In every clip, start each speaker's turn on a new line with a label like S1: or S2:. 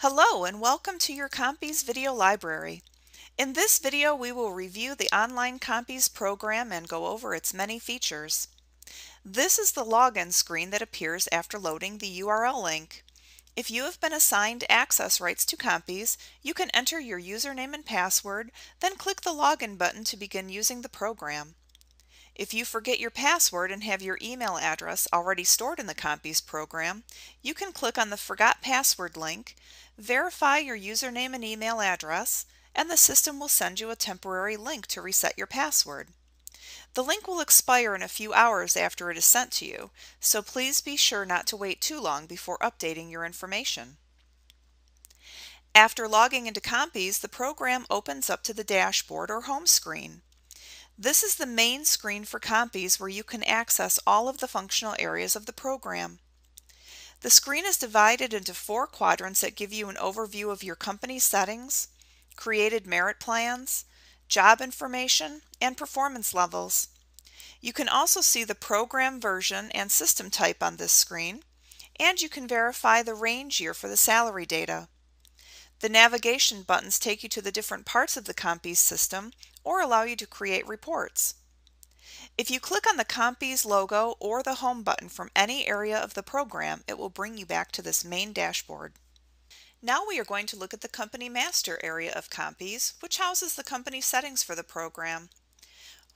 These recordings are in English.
S1: Hello and welcome to your Compease video library. In this video we will review the online Compease program and go over its many features. This is the login screen that appears after loading the URL link. If you have been assigned access rights to Compease, you can enter your username and password, then click the login button to begin using the program. If you forget your password and have your email address already stored in the Compease program, you can click on the Forgot Password link, verify your username and email address, and the system will send you a temporary link to reset your password. The link will expire in a few hours after it is sent to you, so please be sure not to wait too long before updating your information. After logging into Compease, the program opens up to the dashboard or home screen. This is the main screen for Compease where you can access all of the functional areas of the program. The screen is divided into 4 quadrants that give you an overview of your company settings, created merit plans, job information, and performance levels. You can also see the program version and system type on this screen, and you can verify the range year for the salary data. The navigation buttons take you to the different parts of the Compease system or allow you to create reports. If you click on the Compease logo or the Home button from any area of the program, it will bring you back to this main dashboard. Now we are going to look at the Company Master area of Compease, which houses the company settings for the program.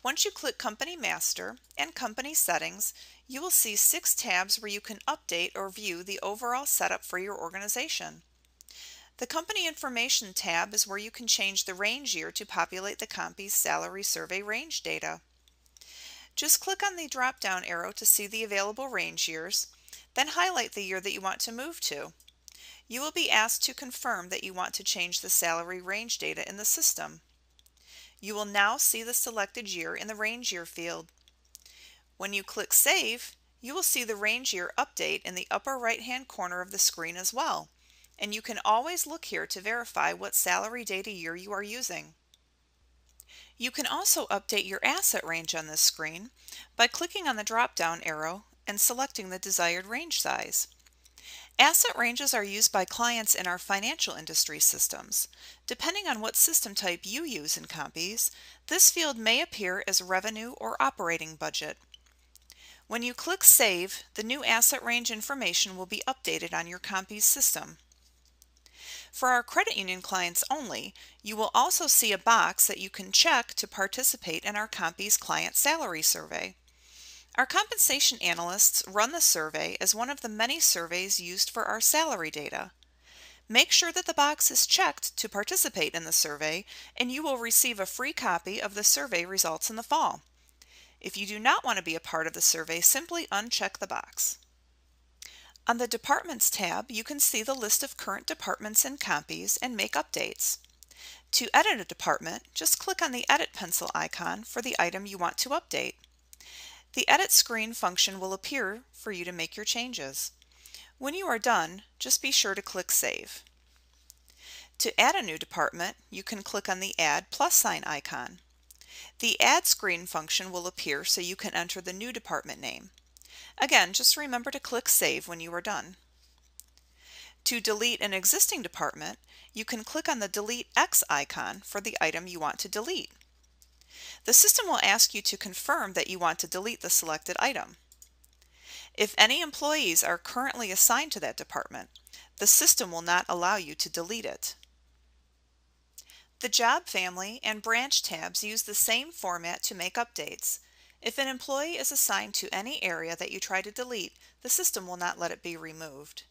S1: Once you click Company Master and Company Settings, you will see 6 tabs where you can update or view the overall setup for your organization. The Company Information tab is where you can change the range year to populate the Compease salary survey range data. Just click on the drop-down arrow to see the available range years, then highlight the year that you want to move to. You will be asked to confirm that you want to change the salary range data in the system. You will now see the selected year in the range year field. When you click Save, you will see the range year update in the upper right-hand corner of the screen as well. And you can always look here to verify what salary data year you are using. You can also update your asset range on this screen by clicking on the drop-down arrow and selecting the desired range size. Asset ranges are used by clients in our financial industry systems. Depending on what system type you use in Compease, this field may appear as revenue or operating budget. When you click Save, the new asset range information will be updated on your Compease system. For our credit union clients only, you will also see a box that you can check to participate in our Compease client salary survey. Our compensation analysts run the survey as one of the many surveys used for our salary data. Make sure that the box is checked to participate in the survey, and you will receive a free copy of the survey results in the fall. If you do not want to be a part of the survey, simply uncheck the box. On the Departments tab, you can see the list of current departments in Compease and make updates. To edit a department, just click on the Edit pencil icon for the item you want to update. The Edit screen function will appear for you to make your changes. When you are done, just be sure to click Save. To add a new department, you can click on the Add +sign icon. The Add screen function will appear so you can enter the new department name. Again, just remember to click Save when you are done. To delete an existing department, you can click on the Delete X icon for the item you want to delete. The system will ask you to confirm that you want to delete the selected item. If any employees are currently assigned to that department, the system will not allow you to delete it. The Job Family and Branch tabs use the same format to make updates. If an employee is assigned to any area that you try to delete, the system will not let it be removed.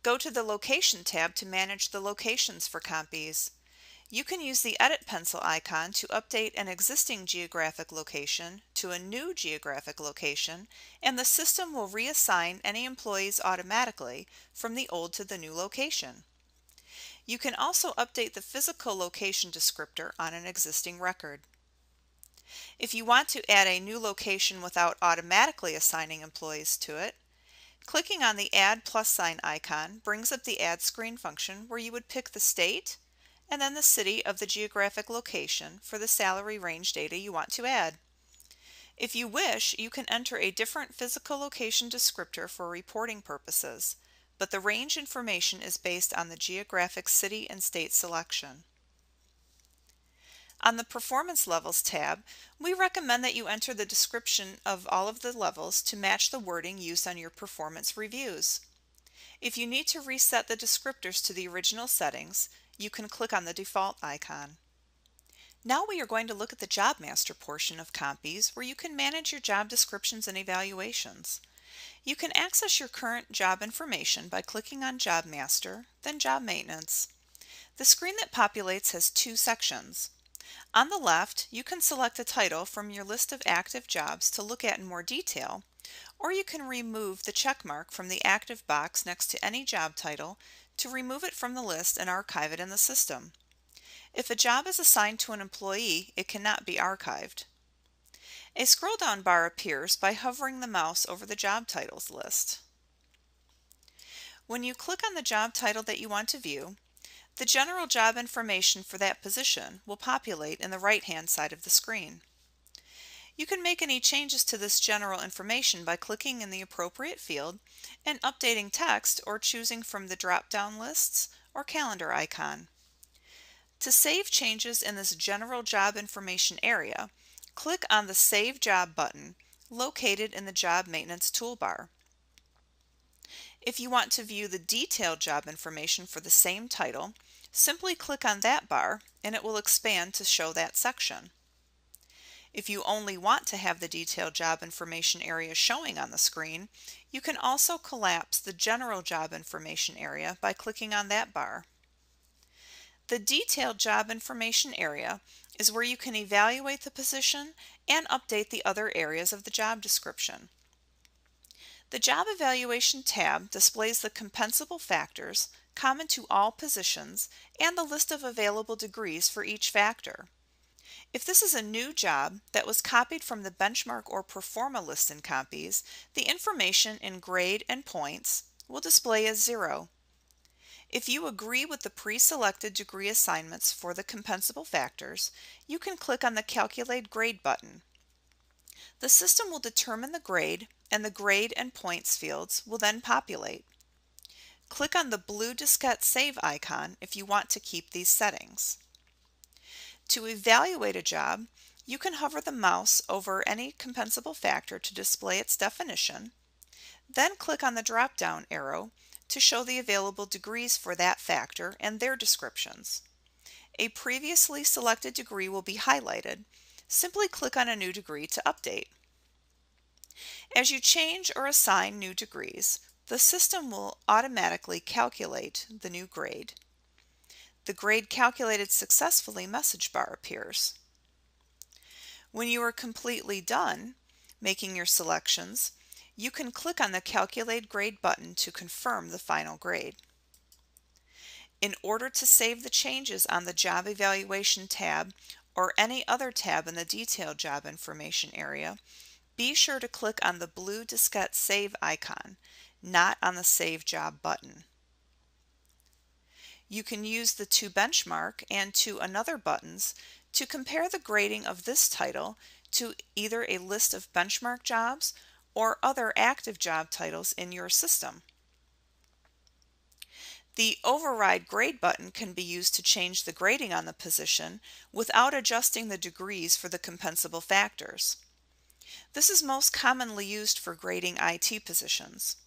S1: Go to the Location tab to manage the locations for Compease. You can use the Edit pencil icon to update an existing geographic location to a new geographic location, and the system will reassign any employees automatically from the old to the new location. You can also update the physical location descriptor on an existing record. If you want to add a new location without automatically assigning employees to it, clicking on the Add +sign icon brings up the Add screen function where you would pick the state and then the city of the geographic location for the salary range data you want to add. If you wish, you can enter a different physical location descriptor for reporting purposes, but the range information is based on the geographic city and state selection. On the Performance Levels tab, we recommend that you enter the description of all of the levels to match the wording used on your performance reviews. If you need to reset the descriptors to the original settings, you can click on the default icon. Now we are going to look at the Job Master portion of Compease, where you can manage your job descriptions and evaluations. You can access your current job information by clicking on Job Master, then Job Maintenance. The screen that populates has two sections. On the left, you can select a title from your list of active jobs to look at in more detail, or you can remove the checkmark from the active box next to any job title to remove it from the list and archive it in the system. If a job is assigned to an employee, it cannot be archived. A scroll-down bar appears by hovering the mouse over the job titles list. When you click on the job title that you want to view, the general job information for that position will populate in the right-hand side of the screen. You can make any changes to this general information by clicking in the appropriate field and updating text or choosing from the drop-down lists or calendar icon. To save changes in this general job information area, click on the Save Job button located in the Job Maintenance toolbar. If you want to view the detailed job information for the same title, simply click on that bar and it will expand to show that section. If you only want to have the detailed job information area showing on the screen, you can also collapse the general job information area by clicking on that bar. The detailed job information area is where you can evaluate the position and update the other areas of the job description. The Job Evaluation tab displays the compensable factors common to all positions and the list of available degrees for each factor. If this is a new job that was copied from the benchmark or Performa list in Compease, the information in grade and points will display as 0. If you agree with the pre-selected degree assignments for the compensable factors, you can click on the Calculate Grade button. The system will determine the grade, and the grade and points fields will then populate. Click on the blue diskette Save icon if you want to keep these settings. To evaluate a job, you can hover the mouse over any compensable factor to display its definition, then click on the drop-down arrow to show the available degrees for that factor and their descriptions. A previously selected degree will be highlighted. Simply click on a new degree to update. As you change or assign new degrees, the system will automatically calculate the new grade. The grade calculated successfully message bar appears. When you are completely done making your selections, you can click on the Calculate Grade button to confirm the final grade. In order to save the changes on the Job Evaluation tab or any other tab in the Detailed Job Information area, be sure to click on the blue diskette Save icon, not on the Save Job button. You can use the To Benchmark and To Another buttons to compare the grading of this title to either a list of benchmark jobs or other active job titles in your system. The Override Grade button can be used to change the grading on the position without adjusting the degrees for the compensable factors. This is most commonly used for grading IT positions.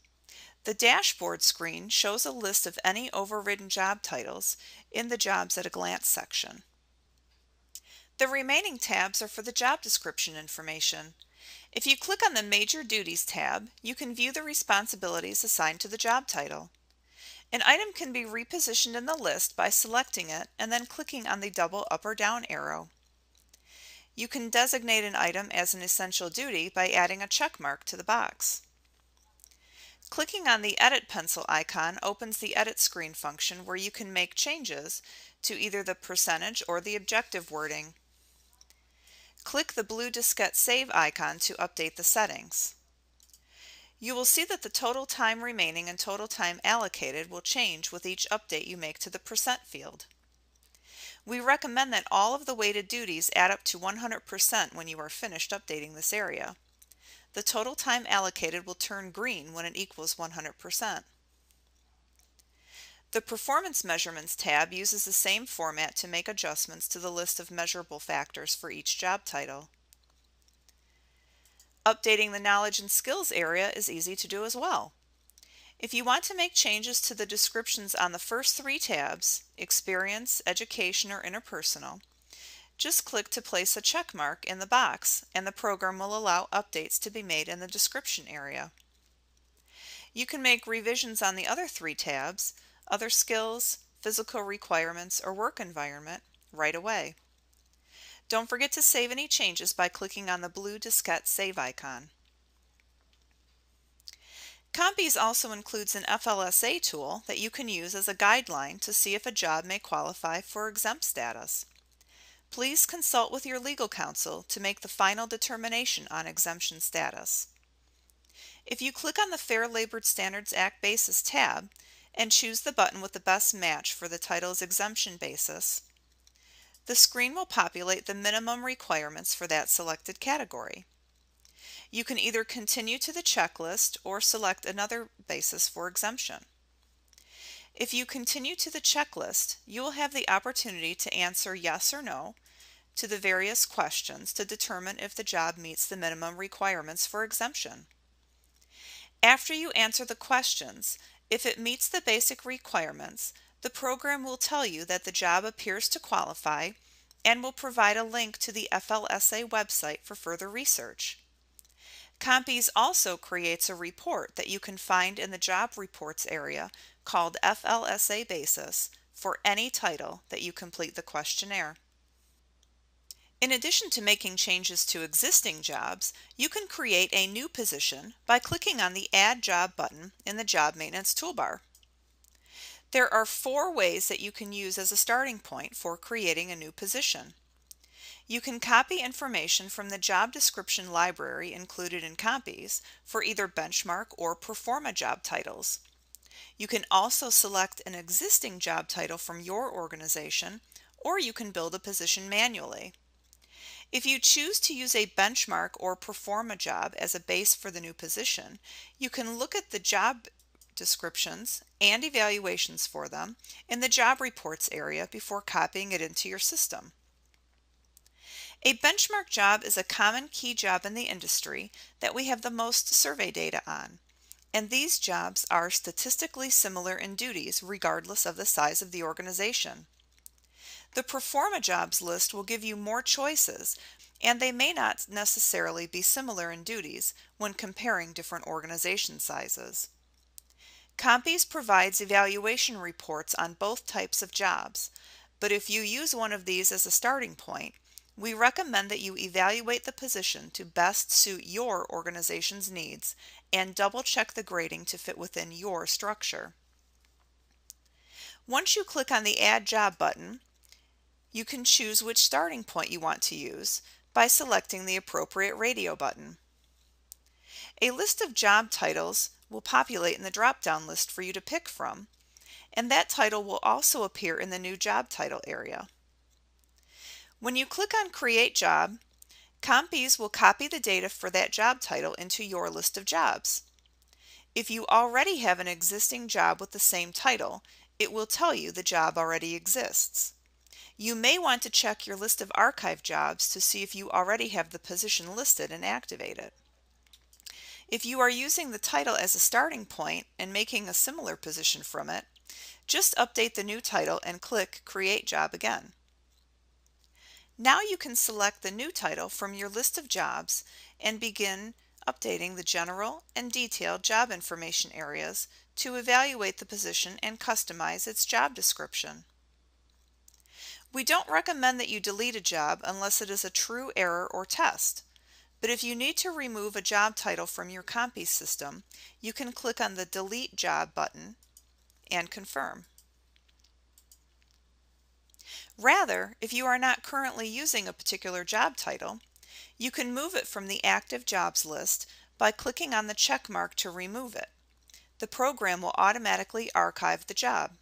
S1: The dashboard screen shows a list of any overridden job titles in the Jobs at a Glance section. The remaining tabs are for the job description information. If you click on the Major Duties tab, you can view the responsibilities assigned to the job title. An item can be repositioned in the list by selecting it and then clicking on the double up or down arrow. You can designate an item as an essential duty by adding a check mark to the box. Clicking on the Edit pencil icon opens the Edit screen function where you can make changes to either the percentage or the objective wording. Click the blue diskette Save icon to update the settings. You will see that the total time remaining and total time allocated will change with each update you make to the percent field. We recommend that all of the weighted duties add up to 100% when you are finished updating this area. The total time allocated will turn green when it equals 100%. The Performance Measurements tab uses the same format to make adjustments to the list of measurable factors for each job title. Updating the Knowledge and Skills area is easy to do as well. If you want to make changes to the descriptions on the first three tabs, Experience, Education, or Interpersonal, just click to place a check mark in the box and the program will allow updates to be made in the description area. You can make revisions on the other three tabs, Other Skills, Physical Requirements, or Work Environment, right away. Don't forget to save any changes by clicking on the blue diskette save icon. Compease also includes an FLSA tool that you can use as a guideline to see if a job may qualify for exempt status. Please consult with your legal counsel to make the final determination on exemption status. If you click on the Fair Labor Standards Act Basis tab and choose the button with the best match for the title's exemption basis, the screen will populate the minimum requirements for that selected category. You can either continue to the checklist or select another basis for exemption. If you continue to the checklist, you will have the opportunity to answer yes or no to the various questions to determine if the job meets the minimum requirements for exemption. After you answer the questions, if it meets the basic requirements, the program will tell you that the job appears to qualify and will provide a link to the FLSA website for further research. Compease also creates a report that you can find in the Job Reports area called FLSA Basis for any title that you complete the questionnaire. In addition to making changes to existing jobs, you can create a new position by clicking on the Add Job button in the Job Maintenance toolbar. There are 4 ways that you can use as a starting point for creating a new position. You can copy information from the job description library included in Compease for either benchmark or proforma job titles. You can also select an existing job title from your organization, or you can build a position manually. If you choose to use a benchmark or proforma job as a base for the new position, you can look at the job descriptions and evaluations for them in the Job Reports area before copying it into your system. A benchmark job is a common key job in the industry that we have the most survey data on, and these jobs are statistically similar in duties regardless of the size of the organization. The proforma jobs list will give you more choices, and they may not necessarily be similar in duties when comparing different organization sizes. Compease provides evaluation reports on both types of jobs, but if you use one of these as a starting point, we recommend that you evaluate the position to best suit your organization's needs and double-check the grading to fit within your structure. Once you click on the Add Job button, you can choose which starting point you want to use by selecting the appropriate radio button. A list of job titles will populate in the drop-down list for you to pick from, and that title will also appear in the new job title area. When you click on Create Job, Compease will copy the data for that job title into your list of jobs. If you already have an existing job with the same title, it will tell you the job already exists. You may want to check your list of archived jobs to see if you already have the position listed and activate it. If you are using the title as a starting point and making a similar position from it, just update the new title and click Create Job again. Now you can select the new title from your list of jobs and begin updating the general and detailed job information areas to evaluate the position and customize its job description. We don't recommend that you delete a job unless it is a true error or test, but if you need to remove a job title from your Compease system, you can click on the Delete Job button and confirm. Rather, if you are not currently using a particular job title, you can move it from the active jobs list by clicking on the check mark to remove it. The program will automatically archive the job.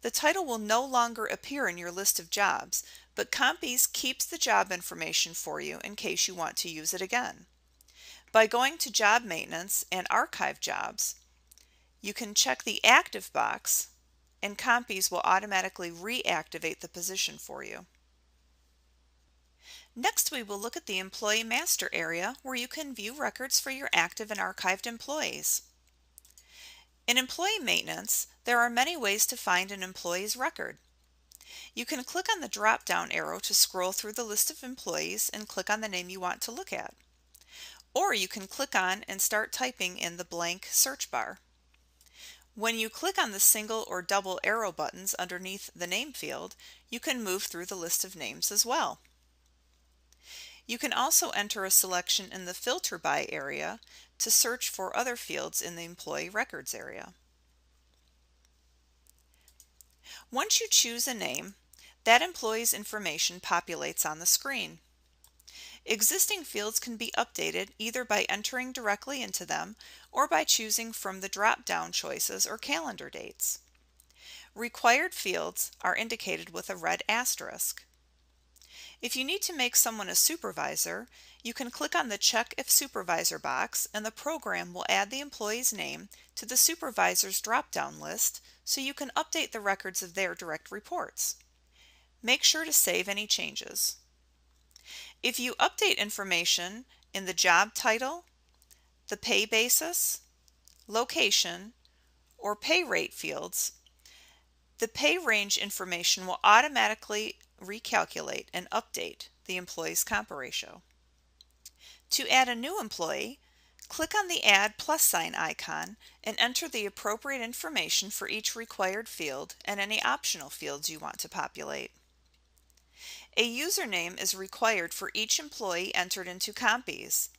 S1: The title will no longer appear in your list of jobs, but Compease keeps the job information for you in case you want to use it again. By going to Job Maintenance and Archive Jobs, You can check the active box, and Compease will automatically reactivate the position for you. Next, we will look at the Employee Master area, where you can view records for your active and archived employees. In employee maintenance, there are many ways to find an employee's record. You can click on the drop-down arrow to scroll through the list of employees and click on the name you want to look at. Or you can click on and start typing in the blank search bar. When you click on the single or double arrow buttons underneath the name field, you can move through the list of names as well. You can also enter a selection in the Filter By area to search for other fields in the Employee Records area. Once you choose a name, that employee's information populates on the screen. Existing fields can be updated either by entering directly into them or by choosing from the drop-down choices or calendar dates. Required fields are indicated with a red asterisk. If you need to make someone a supervisor, you can click on the Check If Supervisor box and the program will add the employee's name to the supervisor's drop-down list so you can update the records of their direct reports. Make sure to save any changes. If you update information in the job title, the pay basis, location, or pay rate fields, the pay range information will automatically recalculate and update the employee's comp ratio. To add a new employee, click on the Add plus sign icon and enter the appropriate information for each required field and any optional fields you want to populate. A username is required for each employee entered into Compease.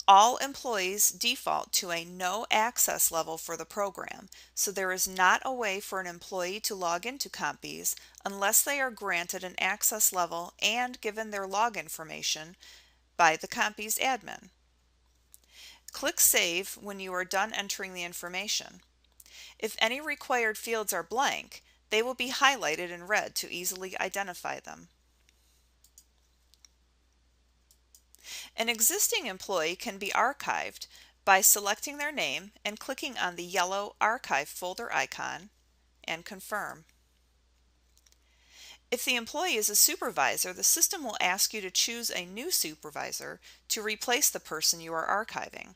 S1: All employees default to a no access level for the program, so there is not a way for an employee to log into Compease unless they are granted an access level and given their log information by the Compease admin. Click Save when you are done entering the information. If any required fields are blank, they will be highlighted in red to easily identify them. An existing employee can be archived by selecting their name and clicking on the yellow Archive folder icon and confirm. If the employee is a supervisor, the system will ask you to choose a new supervisor to replace the person you are archiving.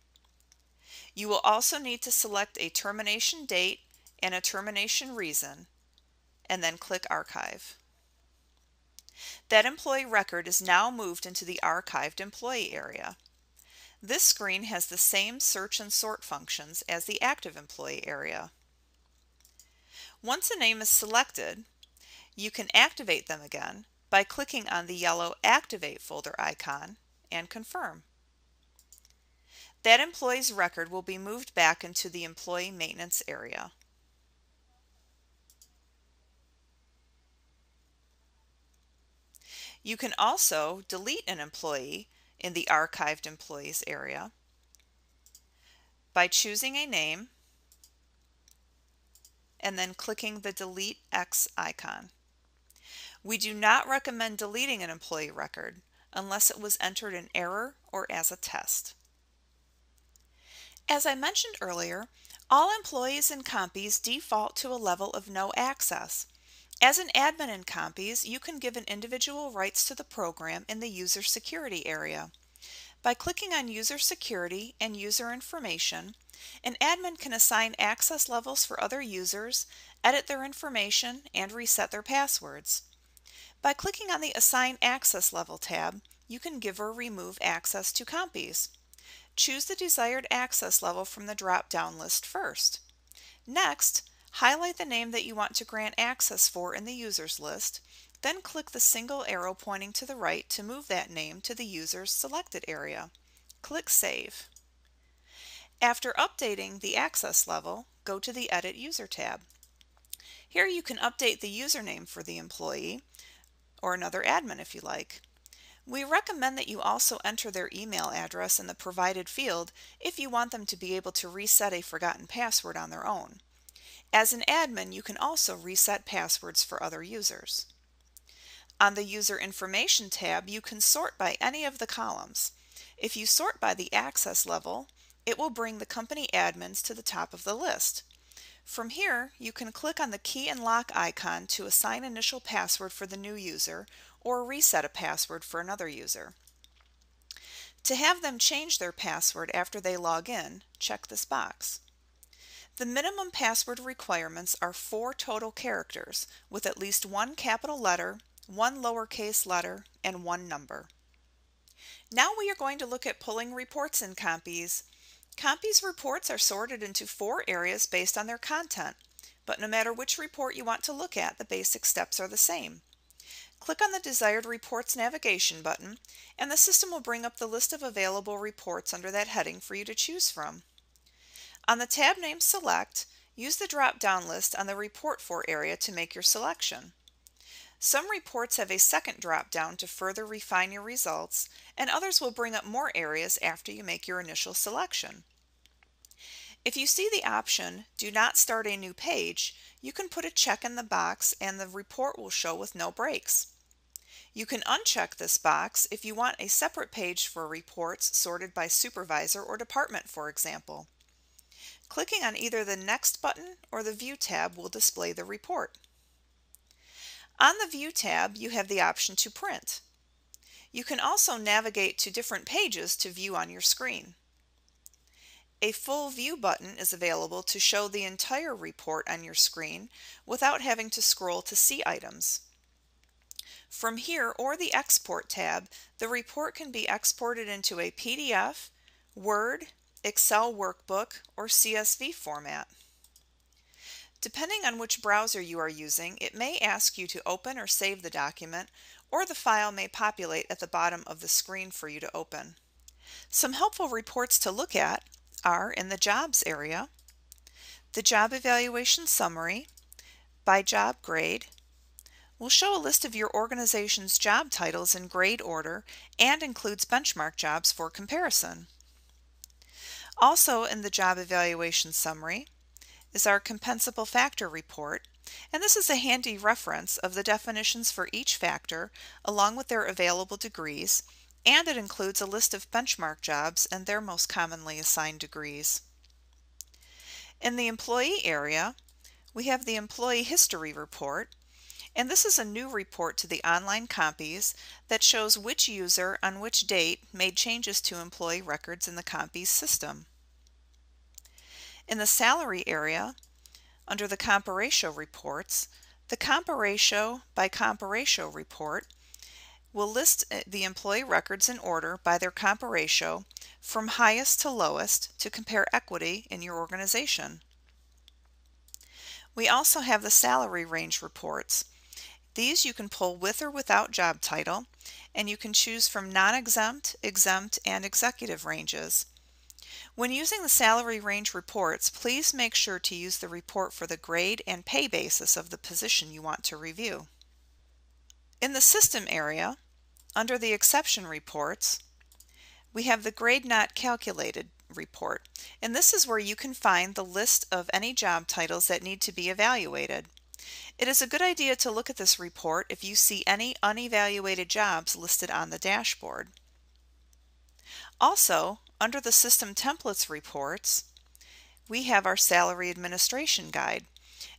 S1: You will also need to select a termination date and a termination reason, and then click Archive. That employee record is now moved into the Archived Employee area. This screen has the same search and sort functions as the Active Employee area. Once a name is selected, you can activate them again by clicking on the yellow Activate folder icon and confirm. That employee's record will be moved back into the Employee Maintenance area. You can also delete an employee in the Archived Employees area by choosing a name and then clicking the Delete X icon. We do not recommend deleting an employee record unless it was entered in error or as a test. As I mentioned earlier, all employees in Compease default to a level of no access. As an admin in Compease, you can give an individual rights to the program in the User Security area. By clicking on User Security and User Information, an admin can assign access levels for other users, edit their information, and reset their passwords. By clicking on the Assign Access Level tab, you can give or remove access to Compease. Choose the desired access level from the drop-down list first. Next, highlight the name that you want to grant access for in the users list, then click the single arrow pointing to the right to move that name to the user's selected area. Click Save. After updating the access level, go to the Edit User tab. Here you can update the username for the employee, or another admin if you like. We recommend that you also enter their email address in the provided field if you want them to be able to reset a forgotten password on their own. As an admin, you can also reset passwords for other users. On the User Information tab, you can sort by any of the columns. If you sort by the access level, it will bring the company admins to the top of the list. From here, you can click on the key and lock icon to assign initial password for the new user or reset a password for another user. To have them change their password after they log in, check this box. The minimum password requirements are 4 total characters with at least 1 capital letter, 1 lowercase letter, and 1 number. Now we are going to look at pulling reports in Compease. Compease reports are sorted into 4 areas based on their content, but no matter which report you want to look at, the basic steps are the same. Click on the desired reports navigation button, and the system will bring up the list of available reports under that heading for you to choose from. On the tab name Select, use the drop-down list on the Report For area to make your selection. Some reports have a second drop-down to further refine your results, and others will bring up more areas after you make your initial selection. If you see the option, Do Not Start a New Page, you can put a check in the box and the report will show with no breaks. You can uncheck this box if you want a separate page for reports sorted by supervisor or department, for example. Clicking on either the Next button or the View tab will display the report. On the View tab, you have the option to print. You can also navigate to different pages to view on your screen. A Full View button is available to show the entire report on your screen without having to scroll to see items. From here or the Export tab, the report can be exported into a PDF, Word, Excel workbook, or CSV format. Depending on which browser you are using, it may ask you to open or save the document, or the file may populate at the bottom of the screen for you to open. Some helpful reports to look at are in the Jobs area, the Job Evaluation Summary, by job grade, will show a list of your organization's job titles in grade order and includes benchmark jobs for comparison. Also in the Job Evaluation Summary is our compensable factor report, and this is a handy reference of the definitions for each factor along with their available degrees, and it includes a list of benchmark jobs and their most commonly assigned degrees. In the Employee area, we have the Employee History Report, and this is a new report to the online Compease that shows which user on which date made changes to employee records in the Compease system. In the Salary area, under the Comparatio reports, the Comparatio by Comparatio report will list the employee records in order by their comparatio from highest to lowest to compare equity in your organization. We also have the Salary Range reports. These you can pull with or without job title, and you can choose from non-exempt, exempt, and executive ranges. When using the salary range reports, please make sure to use the report for the grade and pay basis of the position you want to review. In the System area, under the Exception Reports, we have the Grade Not Calculated report, and this is where you can find the list of any job titles that need to be evaluated. It is a good idea to look at this report if you see any unevaluated jobs listed on the dashboard. Also, under the System Templates reports, we have our Salary Administration Guide,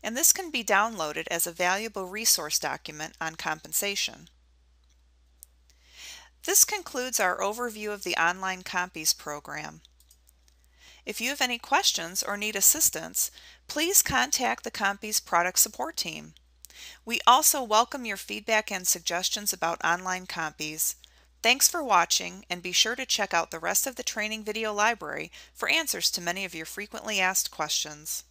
S1: and this can be downloaded as a valuable resource document on compensation. This concludes our overview of the online Compease program. If you have any questions or need assistance, please contact the Compease product support team. We also welcome your feedback and suggestions about online Compease. Thanks for watching, and be sure to check out the rest of the training video library for answers to many of your frequently asked questions.